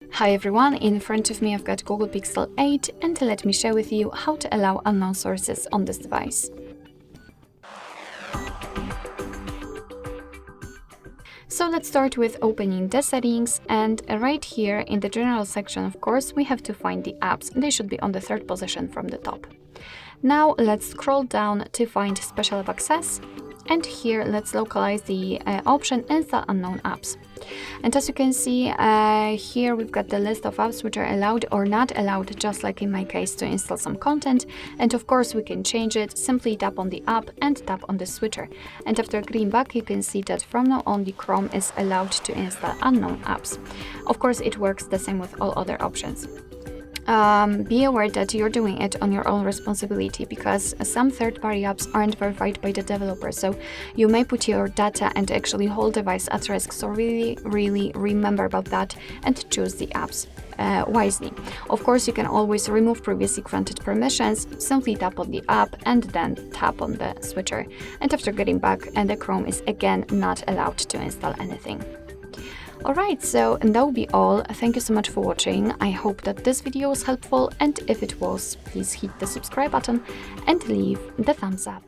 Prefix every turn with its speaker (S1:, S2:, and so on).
S1: Hi everyone, in front of me I've got Google Pixel 8 and let me share with you how to allow unknown sources on this device. So let's start with opening the settings, and right here in the general section, of course, we have to find the apps. They should be on the third position from the top. Now let's scroll down to find special app access, and here let's localize the option install unknown apps. And as you can see, here we've got the list of apps which are allowed or not allowed, just like in my case, to install some content. And of course we can change it. Simply tap on the app and tap on the switcher. And after clicking back, you can see that from now on the Chrome is allowed to install unknown apps. Of course, it works the same with all other options. Be aware that you're doing it on your own responsibility, because some third-party apps aren't verified by the developer, so you may put your data and actually whole device at risk. So really remember about that and choose the apps wisely. Of course, you can always remove previously granted permissions. Simply tap on the app and then tap on the switcher. And after getting back, the Chrome is again not allowed to install anything. Alright, so that will be all. Thank you so much for watching. I hope that this video was helpful, and if it was, please hit the subscribe button and leave the thumbs up.